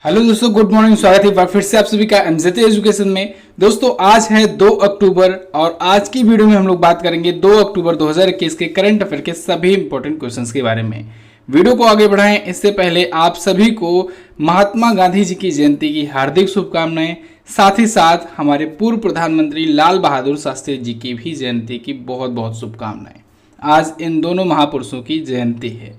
Hello दोस्तों, good morning. स्वागत है एक बार फिर से आप सभी का एमजेटी एजुकेशन में। दोस्तों आज है 2 अक्टूबर और आज की वीडियो में हम लोग बात करेंगे 2 अक्टूबर 2021 के करंट अफेयर के सभी इंपॉर्टेंट क्वेश्चंस के बारे में। वीडियो को आगे बढ़ाएं इससे पहले आप सभी को महात्मा गांधी जी की जयंती की हार्दिक शुभकामनाएं, साथ ही साथ हमारे पूर्व प्रधानमंत्री लाल बहादुर शास्त्री जी की भी जयंती की बहुत बहुत शुभकामनाएं। आज इन दोनों महापुरुषों की जयंती है।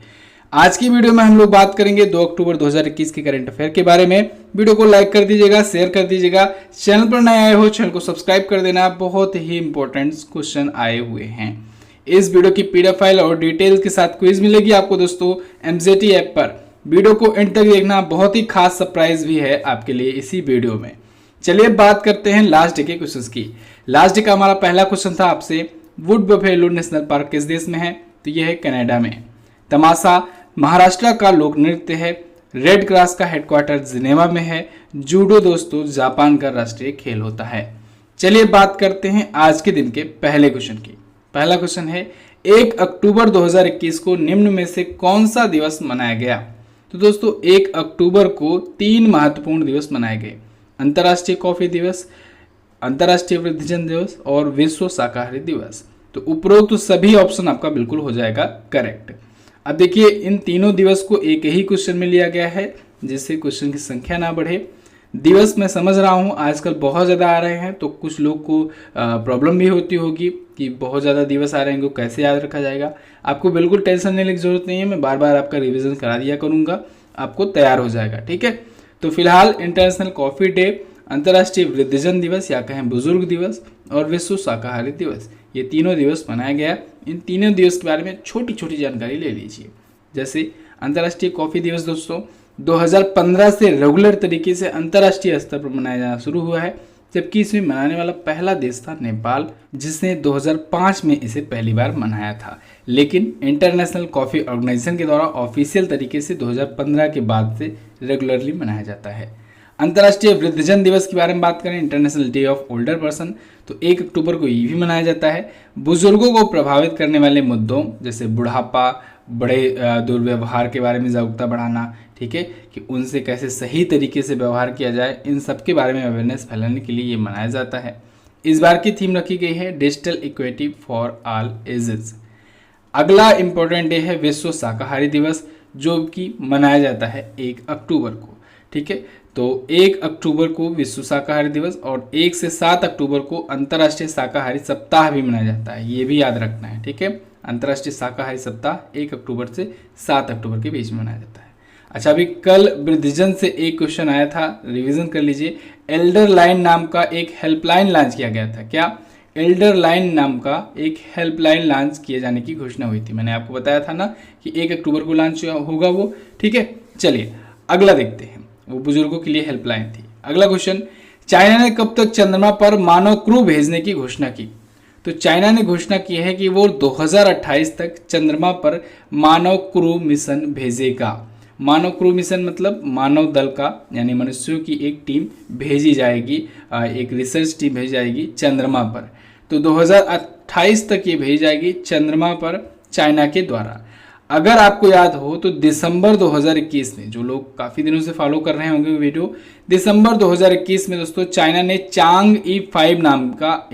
आज की वीडियो में हम लोग बात करेंगे 2 अक्टूबर 2021 के करंट अफेयर के बारे में। वीडियो को लाइक कर दीजिएगा, शेयर कर दीजिएगा। चैनल पर नए आए हो चैनल को सब्सक्राइब कर देना। बहुत ही इंपॉर्टेंट क्वेश्चन आए हुए हैं। इस वीडियो की पीडीएफ फाइल और डिटेल्स के साथ क्विज मिलेगी आपको दोस्तों एमजेटी ऐप पर। वीडियो को एंड तक देखना, बहुत ही खास सरप्राइज भी है आपके लिए इसी वीडियो में। चलिए बात करते हैं लास्ट डे के क्वेश्चन की। लास्ट डे का हमारा पहला क्वेश्चन था आपसे, वुड बफेलो नेशनल पार्क किस देश में है? तो यह है कनाडा में। तमाशा महाराष्ट्र का लोक नृत्य है। रेड क्रॉस का हेडक्वार्टर जिनेवा में है। जूडो दोस्तों जापान का राष्ट्रीय खेल होता है। चलिए बात करते हैं आज के दिन के पहले क्वेश्चन की। पहला क्वेश्चन है, 1 अक्टूबर 2021 को निम्न में से कौन सा दिवस मनाया गया? तो दोस्तों 1 अक्टूबर को 3 महत्वपूर्ण दिवस मनाए गए। अंतर्राष्ट्रीय कॉफी दिवस, अंतर्राष्ट्रीय वृद्धजन दिवस और विश्व शाकाहारी दिवस। तो उपरोक्त सभी ऑप्शन आपका बिल्कुल हो जाएगा करेक्ट। अब देखिए इन तीनों दिवस को एक ही क्वेश्चन में लिया गया है जिससे क्वेश्चन की संख्या ना बढ़े। दिवस मैं समझ रहा हूँ आजकल बहुत ज़्यादा आ रहे हैं, तो कुछ लोग को प्रॉब्लम भी होती होगी कि बहुत ज़्यादा दिवस आ रहे हैं, इनको कैसे याद रखा जाएगा। आपको बिल्कुल टेंशन लेने की जरूरत नहीं है, मैं बार बार आपका रिविजन करा दिया करूँगा, आपको तैयार हो जाएगा। ठीक है, तो फिलहाल इंटरनेशनल कॉफ़ी डे, अंतर्राष्ट्रीय वृद्धजन दिवस या कहें बुजुर्ग दिवस और विश्व शाकाहारी दिवस, ये तीनों दिवस मनाया गया। इन तीनों दिवस के बारे में छोटी छोटी जानकारी ले लीजिए। जैसे अंतर्राष्ट्रीय कॉफ़ी दिवस दोस्तों 2015 से रेगुलर तरीके से अंतर्राष्ट्रीय स्तर पर मनाया जाना शुरू हुआ है, जबकि इसमें मनाने वाला पहला देश था नेपाल, जिसने 2005 में इसे पहली बार मनाया था। लेकिन इंटरनेशनल कॉफ़ी ऑर्गेनाइजेशन के द्वारा ऑफिशियल तरीके से 2015 के बाद से रेगुलरली मनाया जाता है। अंतर्राष्ट्रीय वृद्धजन दिवस के बारे में बात करें, international day of older person, तो 1 अक्टूबर को ये भी मनाया जाता है। बुजुर्गों को प्रभावित करने वाले मुद्दों जैसे बुढ़ापा, बड़े दुर्व्यवहार के बारे में जागरूकता बढ़ाना, ठीक है, कि उनसे कैसे सही तरीके से व्यवहार किया जाए, इन सब के बारे में अवेयरनेस फैलाने के लिए ये मनाया जाता है। इस बार की थीम रखी गई है digital equity for all ages. अगला इम्पोर्टेंट डे है विश्व शाकाहारी दिवस, जो कि मनाया जाता है 1 अक्टूबर को। ठीक है, तो 1 अक्टूबर को विश्व शाकाहारी दिवस और 1 से 7 अक्टूबर को अंतर्राष्ट्रीय शाकाहारी सप्ताह भी मनाया जाता है, ये भी याद रखना है। ठीक है, अंतर्राष्ट्रीय शाकाहारी सप्ताह 1 अक्टूबर से 7 अक्टूबर के बीच में मनाया जाता है। अच्छा, अभी कल वृद्धजन से एक क्वेश्चन आया था, रिवीजन कर लीजिए। एल्डर लाइन नाम का एक हेल्पलाइन लॉन्च किया गया था। क्या? एल्डर लाइन नाम का एक हेल्पलाइन लॉन्च किए जाने की घोषणा हुई थी। मैंने आपको बताया था ना कि 1 अक्टूबर को लॉन्च होगा वो। ठीक है, चलिए अगला देखते हैं। वो बुजुर्गों के लिए हेल्पलाइन थी। अगला क्वेश्चन, चाइना ने कब तक चंद्रमा पर मानव क्रू भेजने की घोषणा की? तो चाइना ने घोषणा की है कि वो 2028 तक चंद्रमा पर मानव क्रू मिशन भेजेगा। मानव क्रू मिशन मतलब मानव दल का, यानी मनुष्यों की एक टीम भेजी जाएगी, एक रिसर्च टीम भेजी जाएगी चंद्रमा पर। तो 2028 तक ये भेजी जाएगी चंद्रमा पर चाइना के द्वारा। अगर आपको याद हो तो दिसंबर 2021 में, जो लोग काफ़ी दिनों से फॉलो कर रहे होंगे वीडियो, दिसंबर 2021 में दोस्तों चाइना ने चांग-ई 5 नाम का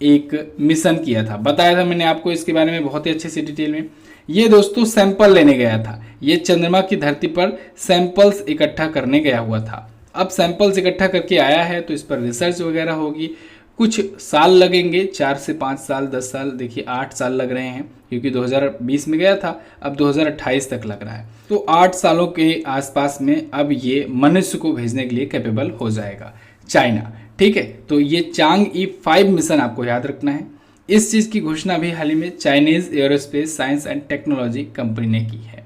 एक मिशन किया था। बताया था मैंने आपको इसके बारे में बहुत ही अच्छे से डिटेल में। ये दोस्तों सैंपल लेने गया था, ये चंद्रमा की धरती पर सैंपल्स इकट्ठा करने गया हुआ था। अब सैंपल्स इकट्ठा करके आया है तो इस पर रिसर्च वगैरह होगी, कुछ साल लगेंगे, 4 से 5 साल, 10 साल, देखिए 8 साल लग रहे हैं, क्योंकि 2020 में गया था, अब 2028 तक लग रहा है। तो 8 सालों के आसपास में अब ये मनुष्य को भेजने के लिए कैपेबल हो जाएगा चाइना। ठीक है, तो ये चांग-ई 5 मिशन आपको याद रखना है। इस चीज़ की घोषणा भी हाल ही में Chinese aerospace science and technology company ने की है।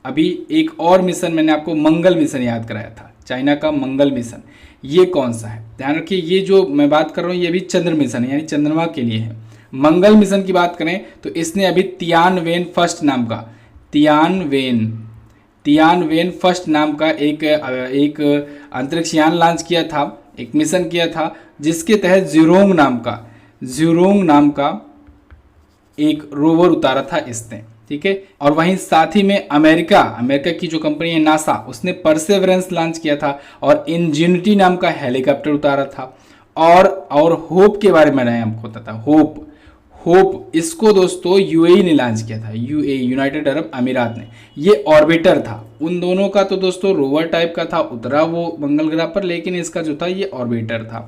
अभी एक और मिशन मैंने आपको मंगल मिशन याद कराया था, चाइना का मंगल मिशन। ये कौन सा है? ध्यान रखिए, ये जो मैं बात कर रहा हूँ ये भी चंद्र मिशन है, यानी चंद्रमा के लिए है। मंगल मिशन की बात करें तो इसने अभी तियानवेन फर्स्ट नाम का एक अंतरिक्ष यान लॉन्च किया था, एक मिशन किया था, जिसके तहत ज़ुरोंग नाम का एक रोवर उतारा था इसने। ठीक है। और वहीं साथ ही में अमेरिका की जो कंपनी है नासा, उसने परसेवरेंस लॉन्च किया था और इंजेनिटी नाम का हेलीकॉप्टर उतारा था। और होप के बारे में मैंने आपको बताया था, होप इसको दोस्तों यूएई ने लॉन्च किया था, यूनाइटेड अरब अमीरात ने। ये ऑर्बिटर था, उन दोनों का तो दोस्तों रोवर टाइप का था, उतरा वो मंगल ग्रह पर, लेकिन इसका जो था ये ऑर्बिटर था।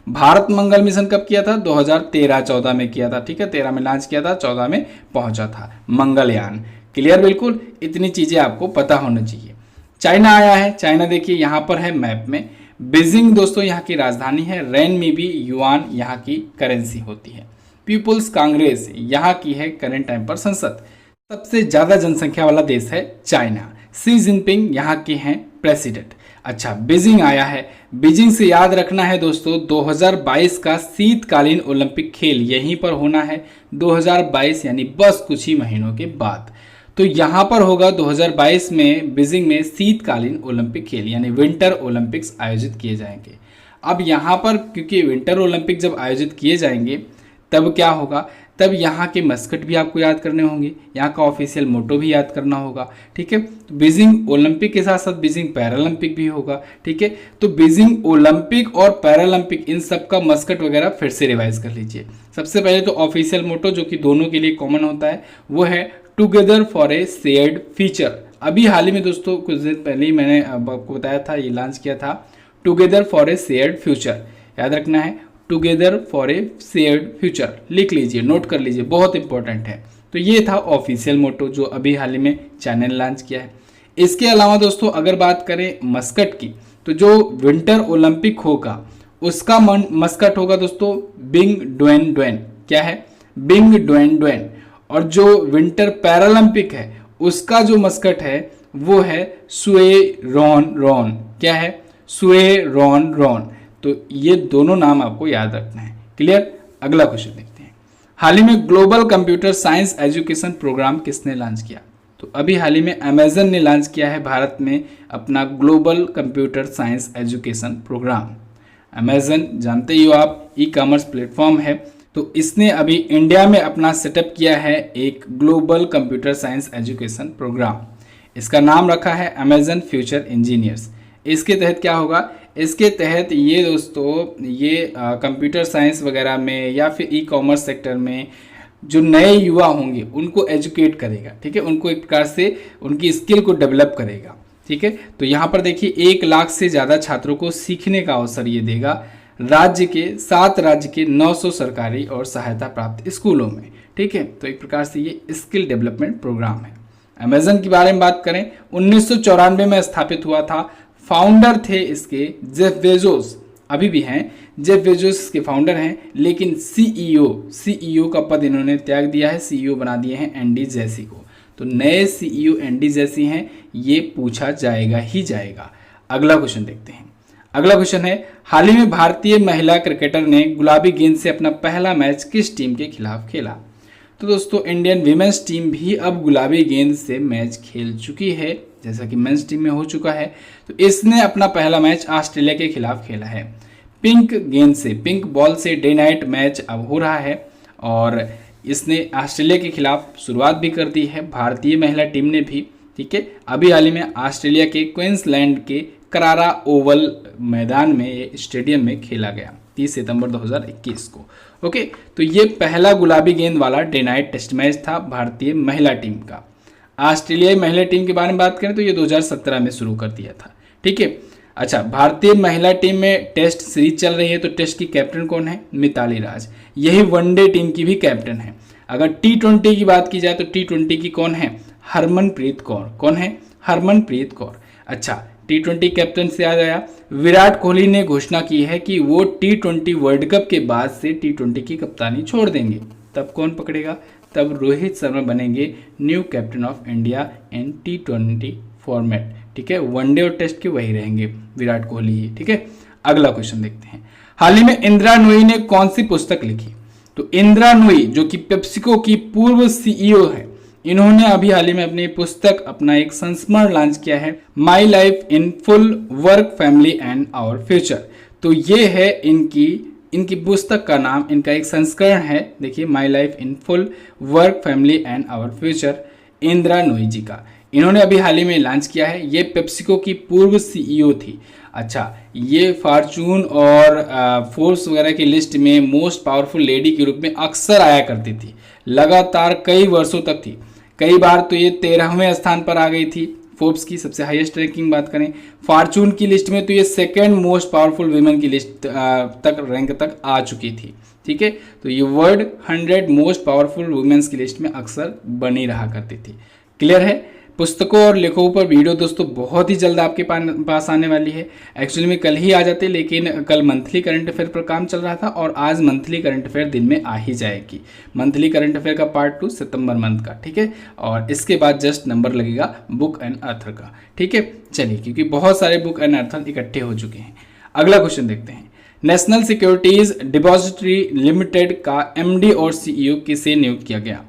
भारत मंगल मिशन कब किया था? 2013-14 में किया था, ठीक है। 13 में लॉन्च किया था, 14 में पहुंचा था मंगलयान। क्लियर? बिल्कुल, इतनी चीजें आपको पता होना चाहिए। चाइना आया है, चाइना देखिए यहाँ पर है मैप में। बीजिंग दोस्तों यहाँ की राजधानी है, रेन में भी युआन यहाँ की करेंसी होती है। पीपुल्स कांग्रेस यहाँ की है करंट टाइम पर संसद। सबसे ज्यादा जनसंख्या वाला देश है चाइना। शी जिनपिंग यहाँ के हैं प्रेसिडेंट। अच्छा, बीजिंग आया है। बीजिंग से याद रखना है दोस्तों, 2022 का शीतकालीन ओलंपिक खेल यहीं पर होना है। 2022 यानी बस कुछ ही महीनों के बाद। तो यहाँ पर होगा 2022 में बीजिंग में शीतकालीन ओलंपिक खेल यानी विंटर ओलंपिक्स आयोजित किए जाएंगे। अब यहाँ पर क्योंकि विंटर ओलंपिक जब आयोजित किए जाएंगे तब क्या होगा, तब यहाँ के मस्कट भी आपको याद करने होंगे, यहाँ का ऑफिशियल मोटो भी याद करना होगा, ठीक है। तो बीजिंग ओलंपिक के साथ साथ बीजिंग पैरालंपिक भी होगा, ठीक है। तो बीजिंग ओलंपिक और पैरालंपिक इन सब का मस्कट वगैरह फिर से रिवाइज कर लीजिए। सबसे पहले तो ऑफिशियल मोटो जो कि दोनों के लिए कॉमन होता है वो है together for a shared future. अभी हाल ही में दोस्तों कुछ दिन पहले ही मैंने आपको बताया था, ये लॉन्च किया था, together for a shared future. याद रखना है, together for a shared future, लिख लीजिए, नोट कर लीजिए, बहुत इंपॉर्टेंट है। तो ये था ऑफिशियल मोटो जो अभी हाल ही में चाइना ने लॉन्च किया है। इसके अलावा दोस्तों अगर बात करें मस्कट की, तो जो विंटर ओलंपिक होगा उसका मस्कट होगा दोस्तों बिंग डुएन डुएन। क्या है? Bing Duen Duen. और जो विंटर पैरालंपिक है उसका जो मस्कट है वो है सुए रॉन रॉन। क्या है? सुए रॉन रॉन। तो ये दोनों नाम आपको याद रखना है। क्लियर? अगला क्वेश्चन देखते हैं। हाल ही में global computer science education program किसने लॉन्च किया? तो अभी हाल ही में अमेजन ने लॉन्च किया है भारत में अपना global computer science education program. Amazon जानते ही हो आप, ई कॉमर्स प्लेटफॉर्म है। तो इसने अभी इंडिया में अपना सेटअप किया है एक global computer science education program. इसका नाम रखा है अमेजन फ्यूचर इंजीनियर्स। इसके तहत क्या होगा? इसके तहत ये दोस्तों ये कंप्यूटर साइंस वगैरह में या फिर ई कॉमर्स सेक्टर में जो नए युवा होंगे उनको एजुकेट करेगा, ठीक है। उनको एक प्रकार से उनकी स्किल को डेवलप करेगा, ठीक है। तो यहाँ पर देखिए 1 लाख से ज़्यादा छात्रों को सीखने का अवसर ये देगा राज्य के 7 राज्य के 900 सरकारी और सहायता प्राप्त स्कूलों में, ठीक है। तो एक प्रकार से ये स्किल डेवलपमेंट प्रोग्राम है। अमेजन के बारे में बात करें, 1994 में स्थापित हुआ था। फाउंडर थे इसके जेफ बेजोस, अभी भी हैं, जेफ बेजोस इसके फाउंडर हैं, लेकिन सीईओ का पद इन्होंने त्याग दिया है, सीईओ बना दिए हैं एंडी जेसी को। तो नए सीईओ एंडी जेसी हैं, ये पूछा जाएगा ही जाएगा। अगला क्वेश्चन देखते हैं। अगला क्वेश्चन है, हाल ही में भारतीय महिला क्रिकेटर ने गुलाबी गेंद से अपना पहला मैच किस टीम के खिलाफ खेला? तो दोस्तों इंडियन विमेंस टीम भी अब गुलाबी गेंद से मैच खेल चुकी है, जैसा कि मेंस टीम में हो चुका है। तो इसने अपना पहला मैच ऑस्ट्रेलिया के खिलाफ खेला है। पिंक गेंद से, पिंक बॉल से डे नाइट मैच अब हो रहा है और इसने ऑस्ट्रेलिया के खिलाफ शुरुआत भी कर दी है, भारतीय महिला टीम ने भी, ठीक है। अभी हाल ही में ऑस्ट्रेलिया के क्वींसलैंड के करारा ओवल मैदान में, स्टेडियम में खेला गया 30 सितंबर 2021 को। ओके, तो ये पहला गुलाबी गेंद वाला डे नाइट टेस्ट मैच था भारतीय महिला टीम का। ऑस्ट्रेलियाई महिला टीम के बारे में बात करें तो ये 2017 में शुरू कर दिया था, ठीक है। अच्छा, भारतीय महिला टीम में टेस्ट सीरीज चल रही है, तो टेस्ट की कैप्टन कौन है? मिताली राज। यही वनडे टीम की भी कैप्टन है। अगर T20 की बात की जाए तो T20 की कौन है? हरमनप्रीत कौर। कौन है? हरमनप्रीत कौर। अच्छा, T20 कैप्टन से याद आया, विराट कोहली ने घोषणा की है कि वो T20 वर्ल्ड कप के बाद से T20 की कप्तानी छोड़ देंगे। तब कौन पकड़ेगा? तब रोहित शर्मा बनेंगे new captain of India in T20 format, ठीक है। वनडे और टेस्ट के वही रहेंगे, विराट कोहली ही, ठीक है। अगला क्वेश्चन देखते हैं। हाल ही में इंदिरा नूई ने कौन सी पुस्तक लिखी? तो इंदिरा नूई जो कि पेप्सिको की पूर्व सीईओ है, इन्होंने अभी हाल ही में अपनी पुस्तक, अपना एक संस्मरण लॉन्च किया है, my life in full work family and our future. तो ये है इनकी पुस्तक का नाम, इनका एक संस्करण है, देखिए, my life in full work family and our future. Indira Nooyi ji का। इन्होंने अभी हाल ही में लॉन्च किया है। ये पेप्सिको की पूर्व सीईओ थी। अच्छा, ये फॉर्चून और फोर्ब्स वगैरह की लिस्ट में मोस्ट पावरफुल लेडी के रूप में अक्सर आया करती थी, लगातार कई वर्षों तक थी। कई बार तो ये 13वें स्थान पर आ गई थी फोर्ब्स की सबसे हाईएस्ट रैंकिंग बात करें। फॉर्चून की लिस्ट में तो ये सेकेंड मोस्ट पावरफुल वीमेन की लिस्ट तक रैंक तक आ चुकी थी। ठीक है, तो ये वर्ल्ड 100 मोस्ट पावरफुल वुमेन्स की लिस्ट में अक्सर बनी रहा करती थी। क्लियर है। पुस्तकों और लेखकों पर वीडियो दोस्तों बहुत ही जल्द आपके पास आने वाली है। एक्चुअली में कल ही आ जाते, लेकिन कल मंथली करंट अफेयर पर काम चल रहा था और आज मंथली करंट अफेयर दिन में आ ही जाएगी। मंथली करंट अफेयर का पार्ट 2 सितंबर मंथ का। ठीक है, और इसके बाद जस्ट नंबर लगेगा बुक एंड अर्थर का। ठीक है, चलिए, क्योंकि बहुत सारे बुक एंड अर्थर इकट्ठे हो चुके हैं। अगला क्वेश्चन देखते हैं। नेशनल सिक्योरिटीज डिपॉजिटरी लिमिटेड का एमडी और सीईओ किसे नियुक्त किया गया?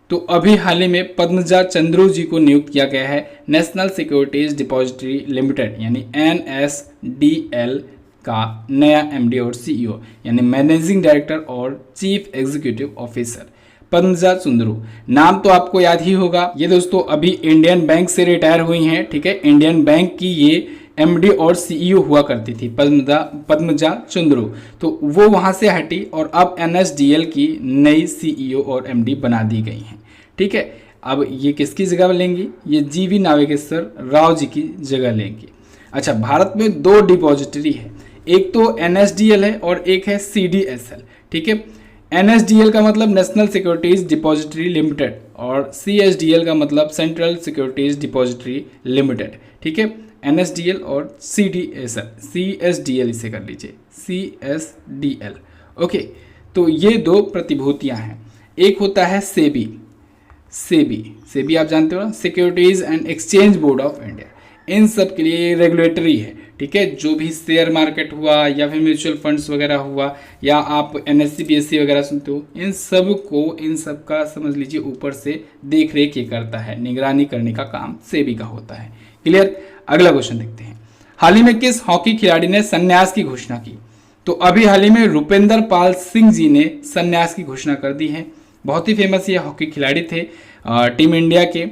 तो अभी हाल ही में पद्मजा चंद्रू जी को नियुक्त किया गया है नेशनल सिक्योरिटीज डिपॉजिटरी लिमिटेड यानी NSDL का नया एमडी और सीईओ यानी मैनेजिंग डायरेक्टर और chief executive officer Padmaja Chandru. नाम तो आपको याद ही होगा। ये दोस्तों अभी इंडियन बैंक से रिटायर हुई हैं। ठीक है, इंडियन बैंक की ये एमडी और सीईओ हुआ करती थी पद्मजा चंद्रू। तो वो वहां से हटी और अब NSDL की नई सीईओ और एमडी बना दी गई हैं। ठीक है, अब ये किसकी जगह लेंगी? ये जीवी नागेश्वर राव जी की जगह लेंगी। अच्छा, भारत में 2 डिपॉजिटरी है, एक तो NSDL है और एक है CDSL। ठीक है, NSDL का मतलब नेशनल सिक्योरिटीज डिपॉजिटरी लिमिटेड और CSDL का मतलब सेंट्रल सिक्योरिटीज डिपॉजिटरी लिमिटेड। ठीक है, NSDL और CSDL इसे कर लीजिए CSDL। ओके, तो ये 2 प्रतिभूतियां हैं। एक होता है सेबी आप जानते हो ना, securities and exchange board of India. इन सब के लिए रेगुलेटरी है। ठीक है, जो भी शेयर मार्केट हुआ या फिर म्यूचुअल फंड्स वगैरह हुआ या आप NSE BSE वगैरह सुनते हो, इन सब का समझ लीजिए ऊपर से देख रेख ये करता है, निगरानी करने का काम सेबी का होता है। क्लियर। अगला क्वेश्चन देखते हैं। हाल ही में किस हॉकी खिलाड़ी ने संन्यास की घोषणा की? तो अभी हाल ही में रुपेंद्र पाल सिंह जी ने संन्यास की घोषणा कर दी है। बहुत ही फेमस ये हॉकी खिलाड़ी थे टीम इंडिया के,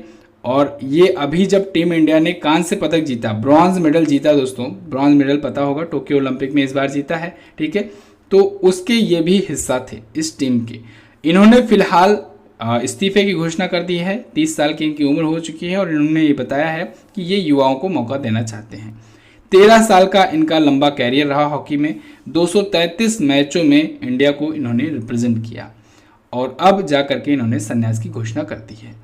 और ये अभी जब टीम इंडिया ने कांस्य पदक जीता, ब्रॉन्ज मेडल जीता दोस्तों, ब्रॉन्ज मेडल पता होगा टोक्यो ओलंपिक में इस बार जीता है। ठीक है, तो उसके ये भी हिस्सा थे इस टीम के। इन्होंने फिलहाल इस्तीफे की घोषणा कर दी है। 30 साल की इनकी उम्र हो चुकी है और इन्होंने ये बताया है कि ये युवाओं को मौका देना चाहते हैं। 13 साल का इनका लंबा कैरियर रहा हॉकी में। 233 मैचों में इंडिया को इन्होंने रिप्रेजेंट किया और अब जा करके इन्होंने संन्यास की घोषणा कर दी है।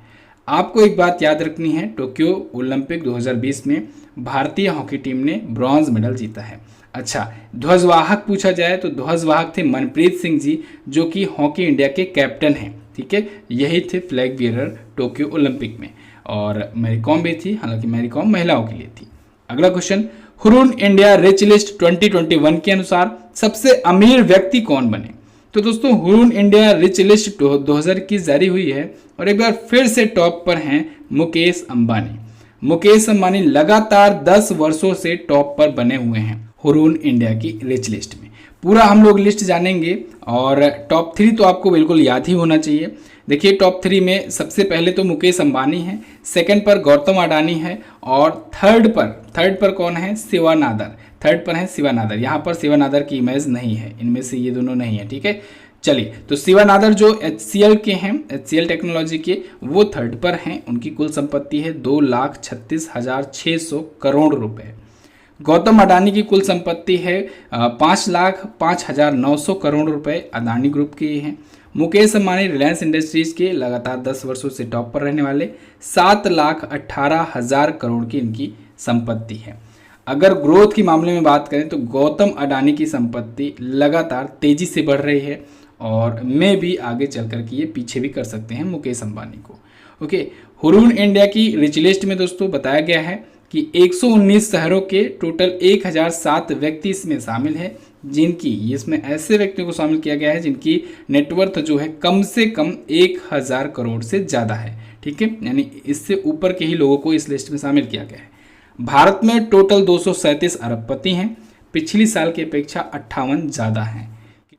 आपको एक बात याद रखनी है, टोक्यो ओलंपिक 2020 में भारतीय हॉकी टीम ने ब्रॉन्ज मेडल जीता है। अच्छा, ध्वजवाहक पूछा जाए तो ध्वजवाहक थे मनप्रीत सिंह जी, जो कि हॉकी इंडिया के कैप्टन हैं। ठीक है, यही थे फ्लैग बियरर टोक्यो ओलंपिक में। और मैरी कॉम भी थी, हालांकि मैरी कॉम महिलाओं के लिए थी। अगला question, Hurun India rich list 2021 के अनुसार सबसे अमीर व्यक्ति कौन बने? तो दोस्तों हुरून इंडिया रिच लिस्ट 2021 जारी हुई है और एक बार फिर से टॉप पर हैं मुकेश अंबानी। मुकेश अंबानी लगातार 10 वर्षों से टॉप पर बने हुए हैं हुरून इंडिया की रिच लिस्ट में। पूरा हम लोग लिस्ट जानेंगे और टॉप 3 तो आपको बिल्कुल याद ही होना चाहिए। देखिए, टॉप 3 में सबसे पहले तो मुकेश अंबानी है, सेकंड पर गौतम अडानी है और थर्ड पर कौन है? शिवा नादर। थर्ड पर है शिवा नादर। यहाँ पर शिवा नादर की इमेज नहीं है, इनमें से ये दोनों नहीं है। ठीक है, चलिए, तो शिवा नादर जो HCL के हैं, HCL टेक्नोलॉजी के, वो थर्ड पर हैं। उनकी कुल संपत्ति है 2,36,600 करोड़ रुपए। गौतम अडानी की कुल संपत्ति है 5,05,900 करोड़ रुपए, अडानी ग्रुप के हैं। मुकेश अंबानी रिलायंस इंडस्ट्रीज के लगातार 10 वर्षों से टॉप पर रहने वाले 7,18,000 करोड़ की इनकी संपत्ति है। अगर ग्रोथ की मामले में बात करें तो गौतम अडानी की संपत्ति लगातार तेजी से बढ़ रही है और मैं भी आगे चल कर के ये पीछे भी कर सकते हैं मुकेश अंबानी को। ओके, हुरून इंडिया की रिच लिस्ट में दोस्तों बताया गया है कि 119 शहरों के टोटल 1007 व्यक्ति इसमें शामिल है, जिनकी इसमें ऐसे व्यक्तियों को शामिल किया गया है जिनकी नेटवर्थ जो है कम से कम 1000 करोड़ से ज़्यादा है। ठीक है, यानी इससे ऊपर के ही लोगों को इस लिस्ट में शामिल किया गया है। भारत में टोटल 237 अरबपति हैं, पिछली साल की अपेक्षा 58 ज़्यादा हैं।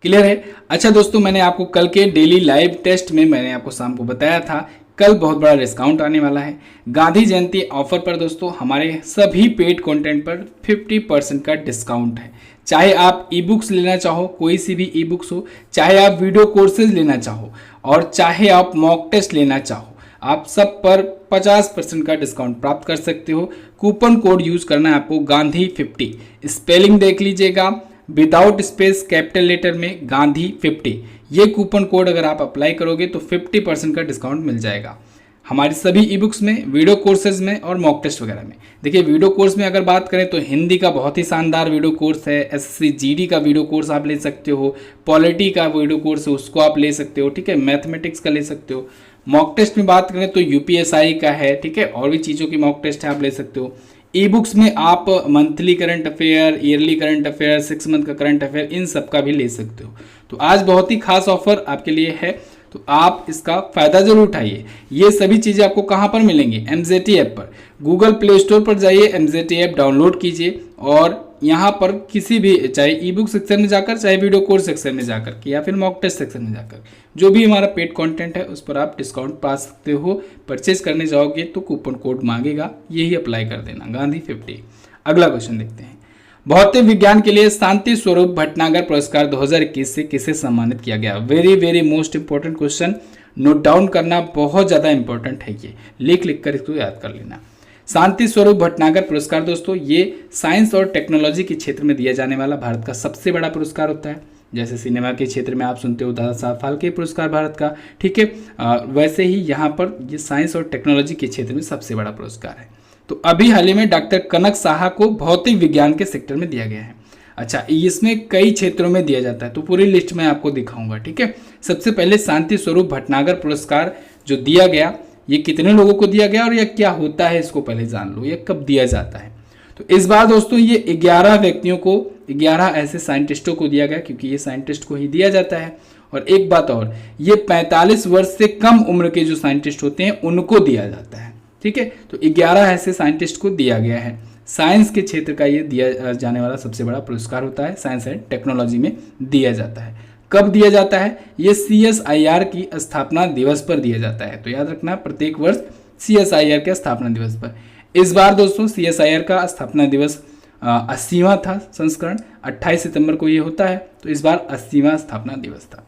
क्लियर है। अच्छा दोस्तों, मैंने आपको कल के डेली लाइव टेस्ट में मैंने आपको शाम को बताया था कल बहुत बड़ा डिस्काउंट आने वाला है। गांधी जयंती ऑफर पर दोस्तों हमारे सभी पेड कंटेंट पर 50% का डिस्काउंट है। चाहे आप ई बुक्स लेना चाहो, कोई सी भी ई बुक्स हो, चाहे आप वीडियो कोर्सेज लेना चाहो और चाहे आप मॉक टेस्ट लेना चाहो, आप सब पर 50% का डिस्काउंट प्राप्त कर सकते हो। कूपन कोड यूज करना है आपको गांधी 50। स्पेलिंग देख लीजिएगा, विदाउट स्पेस कैपिटल लेटर में गांधी 50। ये कूपन कोड अगर आप अप्लाई करोगे तो 50% का डिस्काउंट मिल जाएगा हमारी सभी ई बुक्स में, वीडियो कोर्सेज में और मॉक टेस्ट वगैरह में। देखिए वीडियो कोर्स में अगर बात करें तो हिंदी का बहुत ही शानदार वीडियो कोर्स है, एसएससी जीडी का वीडियो कोर्स आप ले सकते हो, पॉलिटी का वीडियो कोर्स है उसको आप ले सकते हो, ठीक है, मैथमेटिक्स का ले सकते हो। मॉक टेस्ट में बात करें तो यूपीएसआई का है, ठीक है, और भी चीज़ों की मॉक टेस्ट है आप ले सकते हो। ई बुक्स में आप monthly current affair, yearly current affair, 6 month का करंट अफेयर, इन सब का भी ले सकते हो। तो आज बहुत ही खास ऑफर आपके लिए है, तो आप इसका फायदा जरूर उठाइए। ये सभी चीज़ें आपको कहाँ पर मिलेंगी? एमजेटी ऐप पर। गूगल प्ले स्टोर पर जाइए, एमजेटी ऐप डाउनलोड कीजिए और यहाँ पर किसी भी, चाहे ई बुक सेक्शन में जाकर, चाहे वीडियो कोर्स सेक्शन में जाकर के, या फिर मॉक टेस्ट सेक्शन में जाकर, जो भी हमारा पेड कंटेंट है उस पर आप डिस्काउंट पा सकते हो। परचेज करने जाओगे तो कूपन कोड मांगेगा, यही अप्लाई कर देना, गांधी 50। अगला क्वेश्चन देखते हैं। भौतिक विज्ञान के लिए शांति स्वरूप भटनागर पुरस्कार 2021 से किसे सम्मानित किया गया? Very very most important question, note down करना बहुत ज़्यादा इंपॉर्टेंट है। ये लिख कर इसको याद कर लेना। शांति स्वरूप भटनागर पुरस्कार दोस्तों ये साइंस और टेक्नोलॉजी के क्षेत्र में दिया जाने वाला भारत का सबसे बड़ा पुरस्कार होता है। जैसे सिनेमा के क्षेत्र में आप सुनते हो दादा साहब फाल्के पुरस्कार भारत का, ठीक है, वैसे ही यहाँ पर ये साइंस और टेक्नोलॉजी के क्षेत्र में सबसे बड़ा पुरस्कार है। तो अभी हाल ही में डॉक्टर कनक साहा को भौतिक विज्ञान के सेक्टर में दिया गया है। अच्छा, इसमें कई क्षेत्रों में दिया जाता है, तो पूरी लिस्ट में आपको दिखाऊंगा, ठीक है। सबसे पहले शांति स्वरूप भटनागर पुरस्कार जो दिया गया, ये कितने लोगों को दिया गया और यह क्या होता है इसको पहले जान लो, ये कब दिया जाता है। तो इस बार दोस्तों ये 11 व्यक्तियों को, 11 ऐसे साइंटिस्टों को दिया गया, क्योंकि ये साइंटिस्ट को ही दिया जाता है। और एक बात और, ये 45 वर्ष से कम उम्र के जो साइंटिस्ट होते हैं उनको दिया जाता है, ठीक है। तो 11 ऐसे साइंटिस्ट को दिया गया है। साइंस के क्षेत्र का ये दिया जाने वाला सबसे बड़ा पुरस्कार होता है, साइंस एंड टेक्नोलॉजी में दिया जाता है। कब दिया जाता है? ये CSIR की स्थापना दिवस पर दिया जाता है। तो याद रखना, प्रत्येक वर्ष CSIR के स्थापना दिवस पर। इस बार दोस्तों CSIR का स्थापना दिवस 80वां था संस्करण, 28 सितंबर को ये होता है, तो इस बार 80वां स्थापना दिवस था।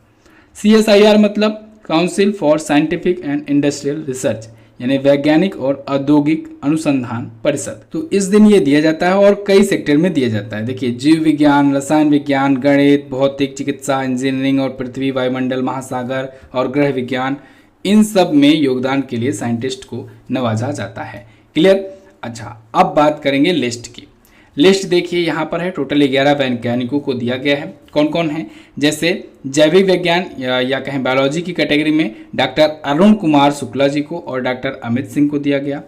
CSIR मतलब council for scientific and industrial research, यानी वैज्ञानिक और औद्योगिक अनुसंधान परिषद। तो इस दिन ये दिया जाता है और कई सेक्टर में दिया जाता है। देखिए, जीव विज्ञान, रसायन विज्ञान, गणित, भौतिक, चिकित्सा, इंजीनियरिंग और पृथ्वी, वायुमंडल, महासागर और ग्रह विज्ञान, इन सब में योगदान के लिए साइंटिस्ट को नवाजा जाता है। क्लियर? अच्छा, अब बात करेंगे लिस्ट की। लिस्ट देखिए यहाँ पर है, टोटल 11 वैज्ञानिकों को दिया गया है। कौन कौन है? जैसे जैविक विज्ञान या कहें बायोलॉजी की कैटेगरी में डॉक्टर अरुण कुमार शुक्ला जी को और डॉक्टर अमित सिंह को दिया गया।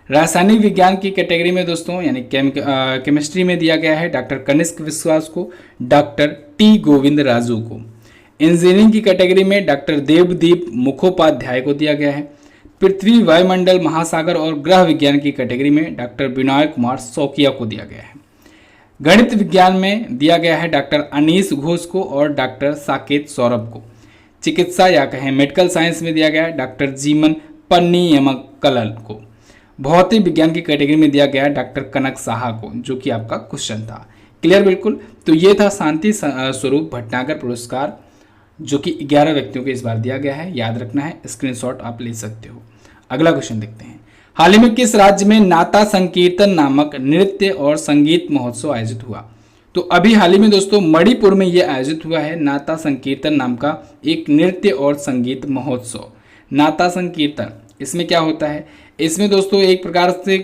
रासायनिक विज्ञान की कैटेगरी में दोस्तों यानी केमिस्ट्री में दिया गया है डॉक्टर कनिष्क विश्वास को, डॉक्टर टी गोविंद राजू को। इंजीनियरिंग की कैटेगरी में डॉक्टर देवदीप मुखोपाध्याय को दिया गया है। पृथ्वी, वायुमंडल, महासागर और ग्रह विज्ञान की कैटेगरी में डॉक्टर विनय कुमार सौकिया को दिया गया है। गणित विज्ञान में दिया गया है डॉक्टर अनीस घोष को और डॉक्टर साकेत सौरभ को। चिकित्सा या कहें मेडिकल साइंस में दिया गया है डॉक्टर जीवन पन्नीयमकलन को। भौतिक विज्ञान की कैटेगरी में दिया गया है डॉक्टर कनक साहा को, जो कि आपका क्वेश्चन था। क्लियर? बिल्कुल। तो ये था शांति स्वरूप भटनागर पुरस्कार, जो कि 11 व्यक्तियों को इस बार दिया गया है। याद रखना है, स्क्रीनशॉट आप ले सकते हो। अगला क्वेश्चन देखते हैं। हाल ही में किस राज्य में नाता संकीर्तन नामक नृत्य और संगीत महोत्सव आयोजित हुआ? तो अभी हाल ही में दोस्तों मणिपुर में यह आयोजित हुआ है, नाता संकीर्तन नाम का एक नृत्य और संगीत महोत्सव। नाता संकीर्तन, इसमें क्या होता है? इसमें दोस्तों एक प्रकार से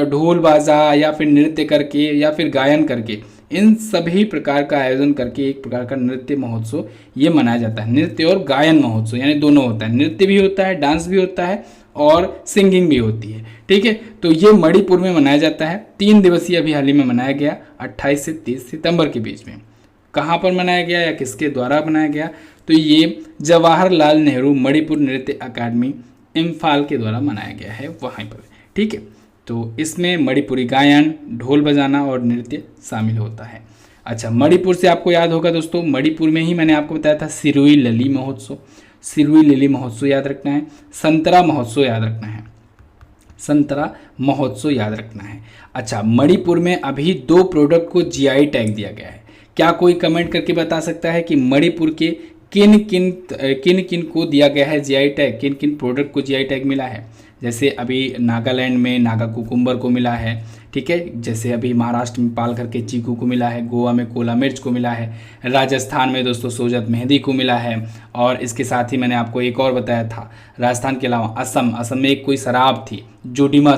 ढोल बाजा या फिर नृत्य करके या फिर गायन करके, इन सभी प्रकार का आयोजन करके एक प्रकार का नृत्य महोत्सव ये मनाया जाता है। नृत्य और गायन महोत्सव यानी दोनों होता है, नृत्य भी होता है, डांस भी होता है और सिंगिंग भी होती है, ठीक है। तो ये मणिपुर में मनाया जाता है। 3 दिवसीय अभी हाल ही में मनाया गया, 28 से 30 सितंबर के बीच में। कहाँ पर मनाया गया या किसके द्वारा बनाया गया? तो ये जवाहरलाल नेहरू मणिपुर नृत्य अकादमी इम्फाल के द्वारा मनाया गया है वहाँ पर, ठीक है। तो इसमें मणिपुरी गायन, ढोल बजाना और नृत्य शामिल होता है। अच्छा, मणिपुर से आपको याद होगा दोस्तों, मणिपुर में ही मैंने आपको बताया था सिरोही लली महोत्सव। सिरुई लिली महोत्सव याद रखना है, संतरा महोत्सव याद रखना है, संतरा महोत्सव याद रखना है। अच्छा, मणिपुर में अभी 2 प्रोडक्ट को जीआई टैग दिया गया है। क्या कोई कमेंट करके बता सकता है कि मणिपुर के किन किन को दिया गया है जीआई टैग, किन किन प्रोडक्ट को जीआई टैग मिला है? जैसे अभी नागालैंड में नागा कुकुम्बर को मिला है, ठीक है। जैसे अभी महाराष्ट्र में पालघर के चीकू को मिला है, गोवा में कोला मिर्च को मिला है, राजस्थान में दोस्तों सोजत मेहंदी को मिला है। और इसके साथ ही मैंने आपको एक और बताया था, राजस्थान के अलावा असम में एक कोई शराब थी, जुडीमा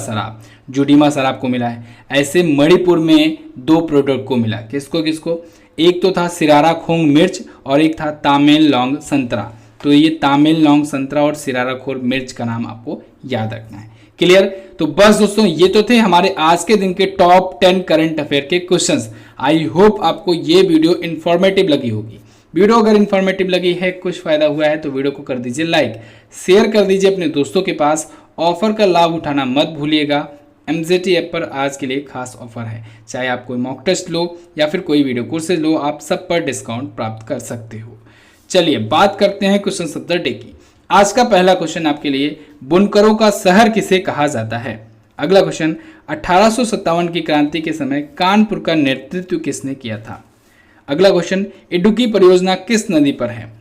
शराब को मिला है। ऐसे मणिपुर में 2 प्रोडक्ट को मिला, किसको? एक तो था सिरारा खोंग मिर्च और एक था तामेल लौंग संतरा। तो ये तामिल लौंग संतरा और सिराराखोर मिर्च का नाम आपको याद रखना है। क्लियर? तो बस दोस्तों ये तो थे हमारे आज के दिन के टॉप 10 करंट अफेयर के क्वेश्चंस। आई होप आपको ये वीडियो इन्फॉर्मेटिव लगी होगी। वीडियो अगर इन्फॉर्मेटिव लगी है, कुछ फायदा हुआ है तो वीडियो को कर दीजिए लाइक, शेयर कर दीजिए अपने दोस्तों के पास। ऑफर का लाभ उठाना मत भूलिएगा। एमजेटी ऐप पर आज के लिए खास ऑफर है, चाहे आप कोई मॉक टेस्ट लो या फिर कोई वीडियो कोर्सेज लो, आप सब पर डिस्काउंट प्राप्त कर सकते हो। चलिए बात करते हैं क्वेश्चन 70 डे की। आज का पहला क्वेश्चन आपके लिए, बुनकरों का शहर किसे कहा जाता है? अगला क्वेश्चन, 1857 की क्रांति के समय कानपुर का नेतृत्व किसने किया था? अगला क्वेश्चन, इडुक्की परियोजना किस नदी पर है?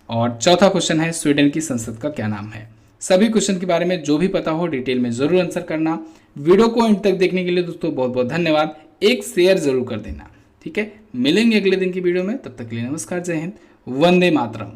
और चौथा क्वेश्चन है, स्वीडन की संसद का क्या नाम है? सभी क्वेश्चन के बारे में जो भी पता हो डिटेल में जरूर आंसर करना। वीडियो को अंत तक देखने के लिए दोस्तों बहुत बहुत धन्यवाद। एक शेयर जरूर कर देना, ठीक है। मिलेंगे अगले दिन की वीडियो में, तब तक के लिए नमस्कार, जय हिंद, वंदे मातरम।